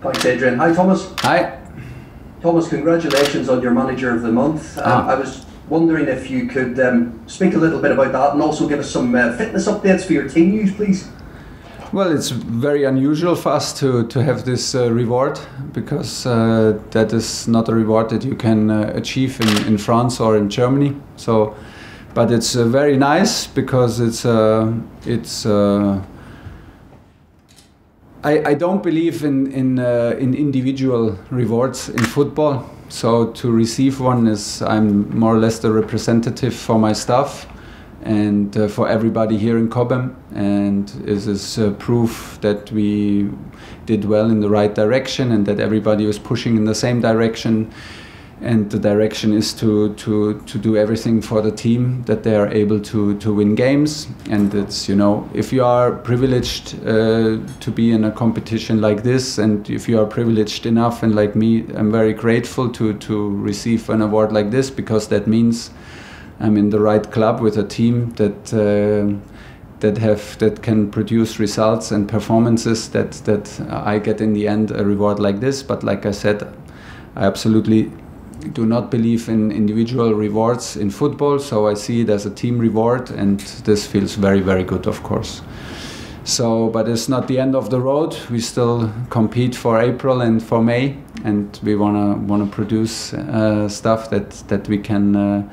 Thanks, Adrian. Hi, Thomas. Hi. Thomas, congratulations on your Manager of the Month. I was wondering if you could speak a little bit about that and also give us some fitness updates for your team news, please. Well, it's very unusual for us to have this reward, because that is not a reward that you can achieve in France or in Germany. So, but it's very nice because I don't believe in individual rewards in football. So to receive one I'm more or less the representative for my staff and for everybody here in Cobham, and is proof that we did well in the right direction and that everybody was pushing in the same direction. And the direction is to do everything for the team, that they are able to win games. And it's, if you are privileged to be in a competition like this, and if you are privileged enough, and like me, I'm very grateful to receive an award like this, because that means I'm in the right club with a team that can produce results and performances that I get in the end a reward like this. But like I said, I absolutely do not believe in individual rewards in football, so I see it as a team reward, and this feels very, very good, of course. So, but it's not the end of the road. We still compete for April and for May, and we wanna produce stuff that we can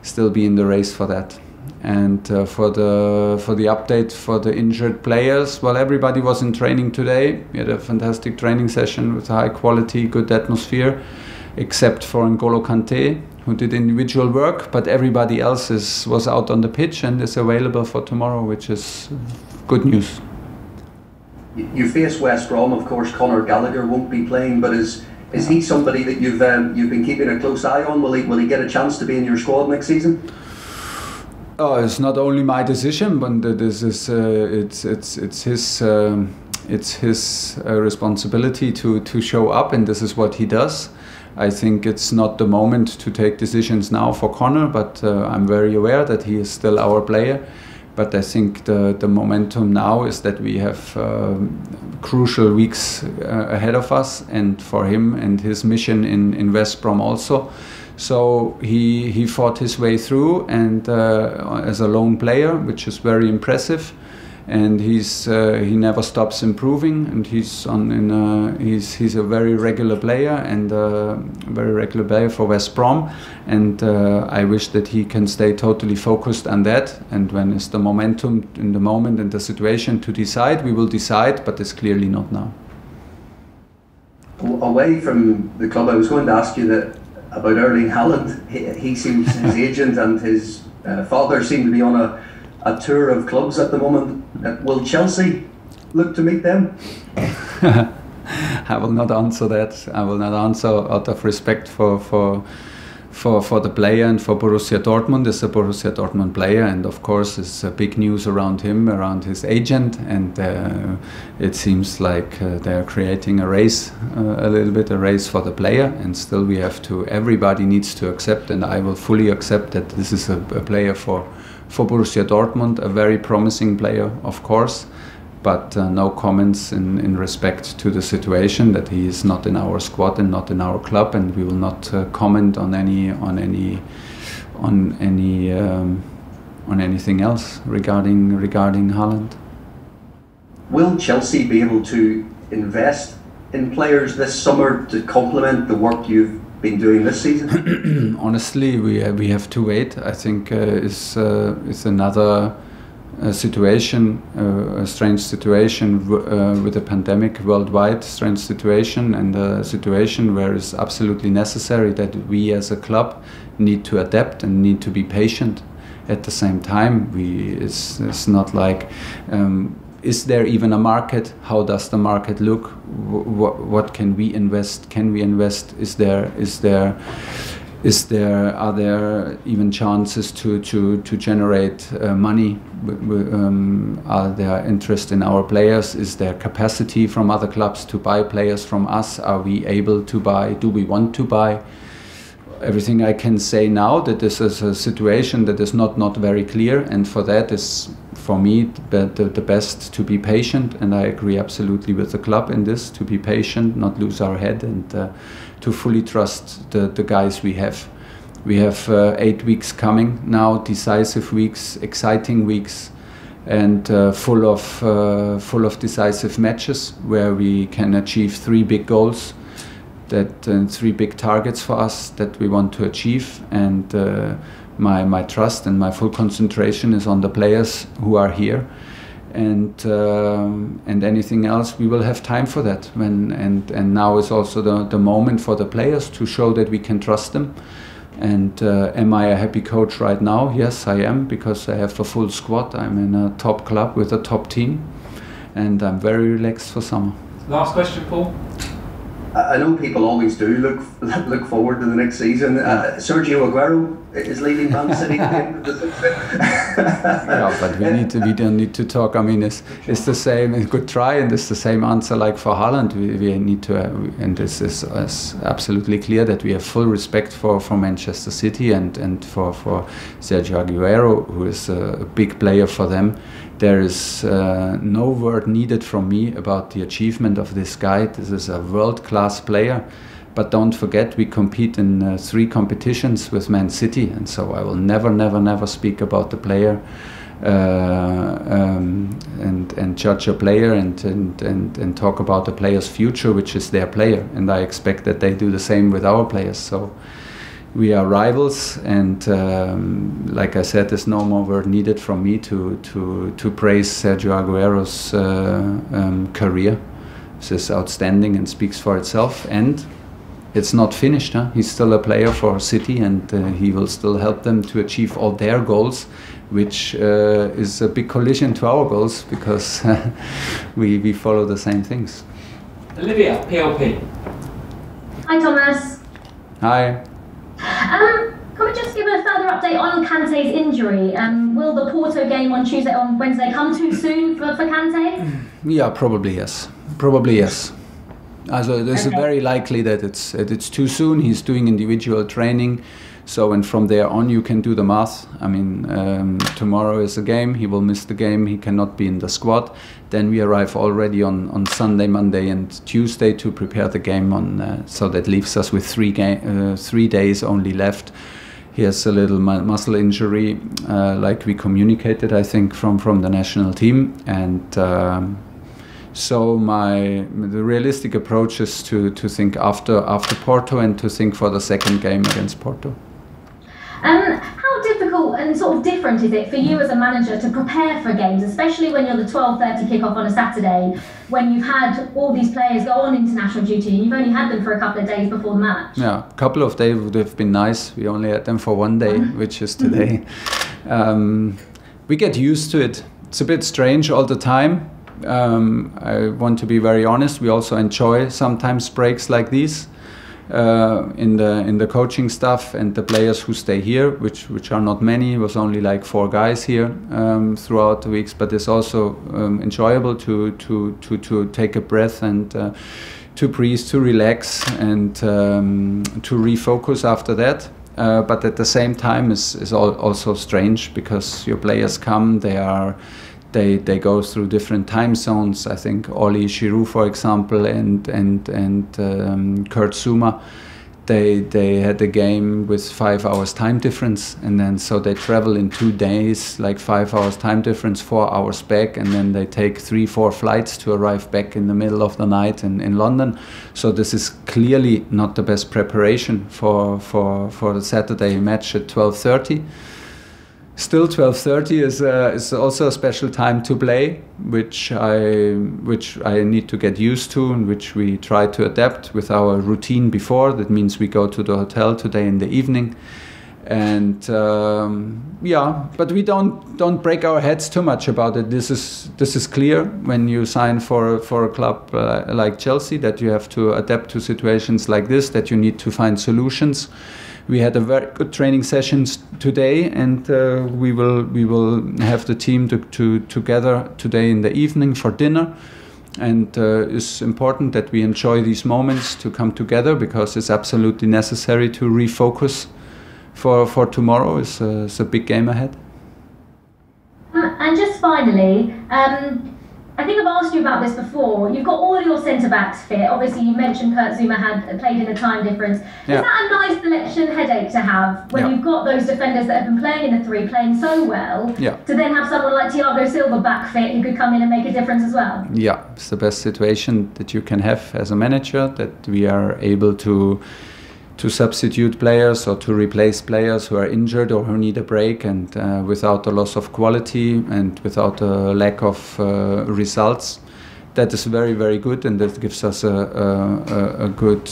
still be in the race for that. And for the update for the injured players, well, everybody was in training today. We had a fantastic training session with high quality, good atmosphere, except for N'Golo Kante, who did individual work, but everybody else was out on the pitch and is available for tomorrow, which is good news. You face West Brom, of course. Conor Gallagher won't be playing, but is he somebody that you've been keeping a close eye on? Will he get a chance to be in your squad next season? Oh, it's not only my decision, but this is it's his responsibility to show up, and this is what he does. I think it's not the moment to take decisions now for Conor, but I'm very aware that he is still our player. But I think the momentum now is that we have crucial weeks ahead of us, and for him and his mission in West Brom also. So he fought his way through, and as a lone player, which is very impressive. And he never stops improving, and he's a very regular player, and a very regular player for West Brom. And I wish that he can stay totally focused on that. And when is the momentum in the moment and the situation to decide, we will decide, but it's clearly not now. Away from the club, I was going to ask you about Erling Haaland. He seems, his agent and his father seem to be on a tour of clubs at the moment. Will Chelsea look to meet them? I will not answer that. I will not answer out of respect for the player and for Borussia Dortmund. It's a Borussia Dortmund player, and of course it's big news around him, around his agent, and it seems like they're creating a race, a little bit a race for the player, and still everybody needs to accept, and I will fully accept that this is a player for Borussia Dortmund, a very promising player, of course, but no comments in respect to the situation that he is not in our squad and not in our club, and we will not comment on anything else regarding Haaland. Will Chelsea be able to invest in players this summer to complement the work you've been doing this season? Honestly, we have to wait. I think it's another situation, a strange situation with a pandemic worldwide, strange situation, and a situation where it's absolutely necessary that we as a club need to adapt and need to be patient. At the same time, it's not like. Is there even a market? How does the market look? What can we invest? Can we invest? Are there even chances to generate money? Are there interest in our players? Is there capacity from other clubs to buy players from us? Are we able to buy? Do we want to buy? Everything I can say now that this is a situation that is not very clear, and for for me the best to be patient, and I agree absolutely with the club in this, to be patient, not lose our head, and to fully trust the guys we have. We have 8 weeks coming now, decisive weeks, exciting weeks, and full of decisive matches where we can achieve 3 big goals, that 3 big targets for us that we want to achieve. And my trust and my full concentration is on the players who are here, and anything else we will have time for that. And now is also the moment for the players to show that we can trust them. And am I a happy coach right now? Yes, I am, because I have a full squad. I'm in a top club with a top team, and I'm very relaxed for summer. Last question, Paul. I know people always do look forward to the next season. Sergio Aguero is leaving Man City at the end of the season. Yeah, but we don't need to talk. I mean, it's the same. A good try, and it's the same answer like for Haaland. We need to, and this is absolutely clear that we have full respect for Manchester City and for Sergio Aguero, who is a big player for them. There is no word needed from me about the achievement of this guy. This is a world-class player. But don't forget, we compete in 3 competitions with Man City, and so I will never speak about the player and judge a player and talk about the player's future, which is their player. And I expect that they do the same with our players. So we are rivals, and like I said, there's no more word needed from me to praise Sergio Aguero's career. This is outstanding and speaks for itself, and it's not finished. He's still a player for City, and he will still help them to achieve all their goals, which is a big collision to our goals, because we follow the same things. Olivia, PLP. Hi, Thomas. Hi. Can we just give a further update on Kante's injury? Will the Porto game on Wednesday come too soon for Kante? Yeah, probably yes. Probably yes. Also, it's very likely that it's too soon. He's doing individual training, so and from there on you can do the math. I mean, tomorrow is a game. He will miss the game. He cannot be in the squad. Then we arrive already on Sunday, Monday, and Tuesday to prepare the game on. So that leaves us with 3 days only left. He has a little muscle injury, like we communicated, I think, from the national team, and. So the realistic approach is to think after Porto, and to think for the second game against Porto. How difficult and sort of different is it for you as a manager to prepare for games, especially when you're the 12:30 kickoff on a Saturday, when you've had all these players go on international duty and you've only had them for a couple of days before the match? Yeah, a couple of days would have been nice. We only had them for 1 day, which is today. We get used to it. It's a bit strange all the time. I want to be very honest. We also enjoy sometimes breaks like these in the coaching stuff, and the players who stay here, which are not many. It was only like 4 guys here throughout the weeks, but it's also enjoyable to take a breath and to breathe, to relax, and to refocus after that. But at the same time, is also strange, because your players come. They go through different time zones. I think Oli Giroud, for example, and Kurt Zouma, they had a game with 5 hours time difference, and then so they travel in 2 days, like 5 hours time difference, 4 hours back, and then they take 3-4 flights to arrive back in the middle of the night in London. So this is clearly not the best preparation for the Saturday match at 12:30. Still, 12:30 is also a special time to play, which I need to get used to, and which we try to adapt with our routine before. That means we go to the hotel today in the evening, and yeah. But we don't break our heads too much about it. This is clear when you sign for a club like Chelsea, that you have to adapt to situations like this. That you need to find solutions. We had a very good training sessions today, and we will have the team together today in the evening for dinner. And it's important that we enjoy these moments to come together, because it's absolutely necessary to refocus for tomorrow. It's a big game ahead. And just finally, I think I've asked you about this before. You've got all your centre-backs fit. Obviously, you mentioned Kurt Zouma had played in a time difference. Yeah. Is that a nice selection headache to have when you've got those defenders that have been playing in the three, playing so well, to then have someone like Thiago Silva back fit who could come in and make a difference as well? Yeah, it's the best situation that you can have as a manager, that we are able to substitute players or to replace players who are injured or who need a break, and without a loss of quality and without a lack of results. That is very, very good, and that gives us a good,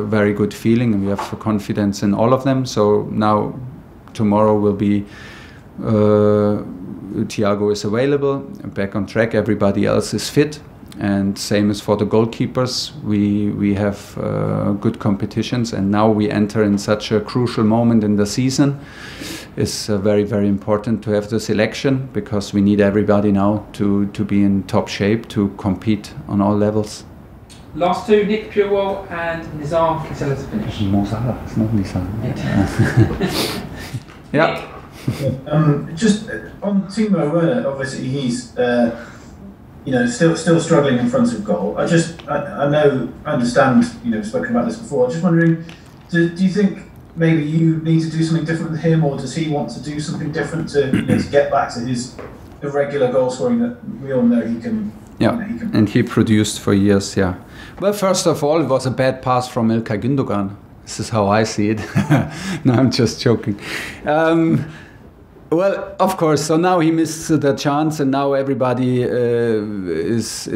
very good feeling, and we have confidence in all of them. So now, tomorrow will be Thiago is available, back on track, everybody else is fit. And same as for the goalkeepers, we have good competitions, and now we enter in such a crucial moment in the season. It's very, very important to have the selection, because we need everybody now to be in top shape to compete on all levels. Last two, Nick Purewell and Nizar Kisela to finish. Mo Salah, it's not Nizar. Yeah. Just on Timo Werner, obviously he's still struggling in front of goal. I understand, spoken about this before. Just wondering, do you think maybe you need to do something different with him, or does he want to do something different to get back to his irregular goal scoring that we all know he can? Yeah, and he produced for years. Yeah. Well, first of all, it was a bad pass from İlkay Gündoğan. This is how I see it. No, I'm just joking. Well, of course. So now he missed the chance, and now everybody is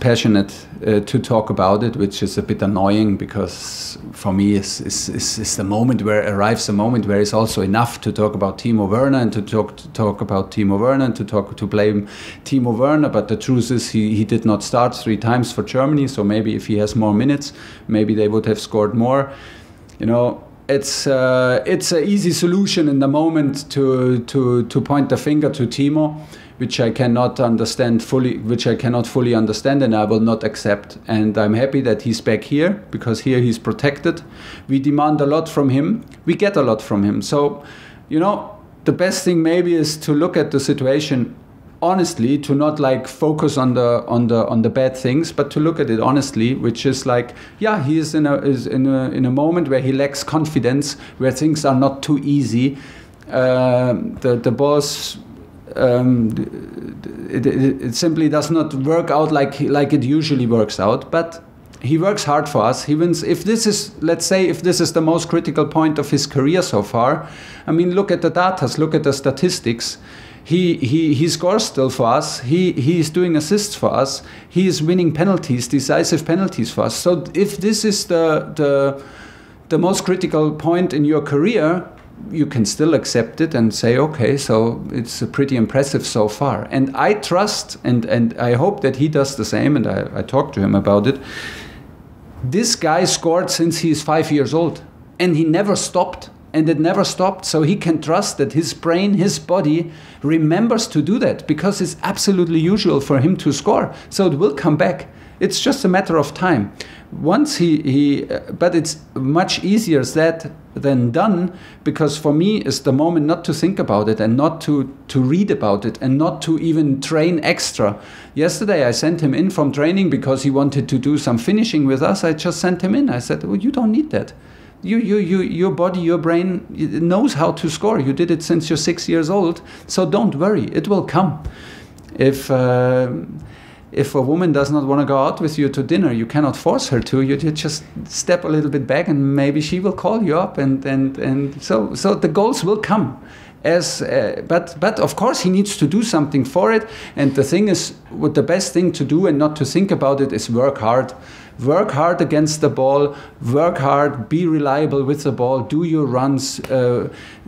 passionate to talk about it, which is a bit annoying, because for me, it's the moment where arrives a moment where it's also enough to talk about Timo Werner and to talk about Timo Werner and to blame Timo Werner. But the truth is, he did not start 3 times for Germany. So maybe if he has more minutes, maybe they would have scored more. It's an easy solution in the moment to point the finger to Timo, which I cannot fully understand, and I will not accept. And I'm happy that he's back here, because here he's protected. We demand a lot from him. We get a lot from him. So, the best thing maybe is to look at the situation honestly, to not focus on the bad things, but to look at it honestly, which is he is in a moment where he lacks confidence, where things are not too easy. The boss, it simply does not work out like it usually works out, but he works hard for us. He wins. If this is the most critical point of his career so far, I mean, look at the data, look at the statistics. He scores still for us. He is doing assists for us. He is winning penalties, decisive penalties for us. So if this is the most critical point in your career, you can still accept it and say, okay, so it's pretty impressive so far. And I trust and I hope that he does the same. And I talked to him about it. This guy scored since he is 5 years old, and he never stopped. And it never stopped, so he can trust that his brain, his body remembers to do that, because it's absolutely usual for him to score. So it will come back. It's just a matter of time. Once but it's much easier said than done, because for me it's the moment not to think about it and not to read about it and not to even train extra. Yesterday I sent him in from training because he wanted to do some finishing with us. I just sent him in. I said, well, you don't need that. Your body, your brain knows how to score. You did it since you're 6 years old, so don't worry, it will come. If a woman does not want to go out with you to dinner, you cannot force her to. You just step a little bit back, and maybe she will call you up, and so the goals will come. But of course he needs to do something for it. And the thing is, what the best thing to do and not to think about it is work hard. Work hard against the ball, work hard, be reliable with the ball, do your runs,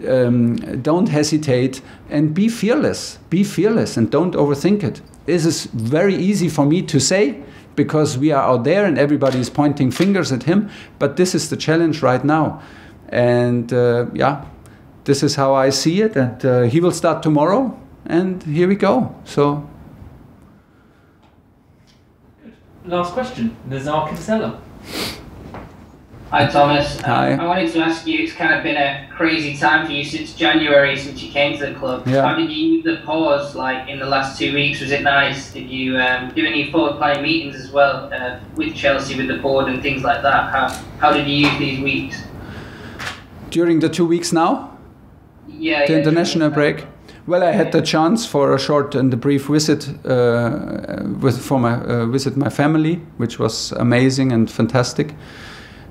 don't hesitate, and be fearless. Be fearless and don't overthink it. This is very easy for me to say, because we are out there and everybody is pointing fingers at him, but this is the challenge right now. And this is how I see it, and he will start tomorrow, and here we go. So. Last question, Nizar Kisela. Hi Thomas. Hi. I wanted to ask you, it's kind of been a crazy time for you since January, since you came to the club. Yeah. How did you use the pause like in the last 2 weeks? Was it nice? Did you do any forward planning meetings as well with Chelsea, with the board and things like that? How did you use these weeks? During the 2 weeks now? Yeah. The international break? Well, I had the chance for a short and a brief visit visit my family, which was amazing and fantastic.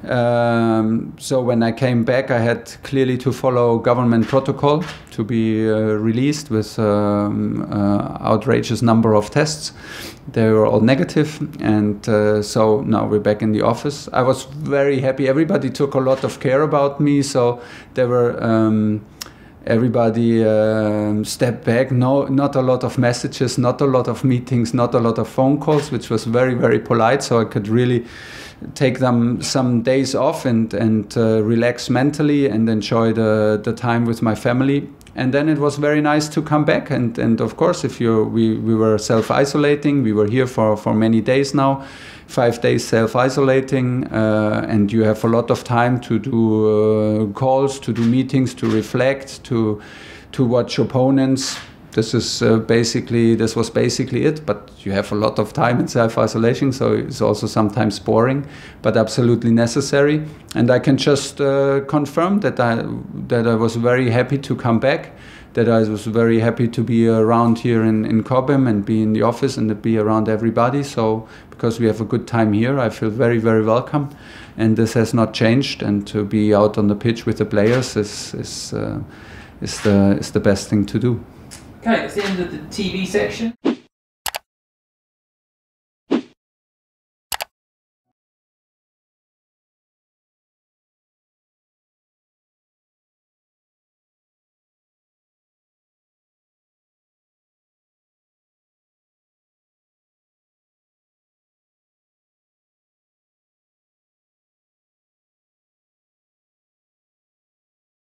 So when I came back, I had clearly to follow government protocol to be released with outrageous number of tests. They were all negative, and so now we're back in the office. I was very happy. Everybody took a lot of care about me, so there were everybody stepped back. No, not a lot of messages, not a lot of meetings, not a lot of phone calls, which was very, very polite. So I could really take them some days off and relax mentally and enjoy the time with my family. And then it was very nice to come back. And of course, if we were self-isolating, we were here for many days now, 5 days self-isolating, and you have a lot of time to do calls, to do meetings, to reflect, to watch opponents. This was basically it, but you have a lot of time in self-isolation, so it's also sometimes boring, but absolutely necessary. And I can just confirm that I was very happy to come back, that I was very happy to be around here in Cobham and be in the office and to be around everybody. So because we have a good time here, I feel very, very welcome, and this has not changed. And to be out on the pitch with the players is the best thing to do. Okay, that's the end of the TV section.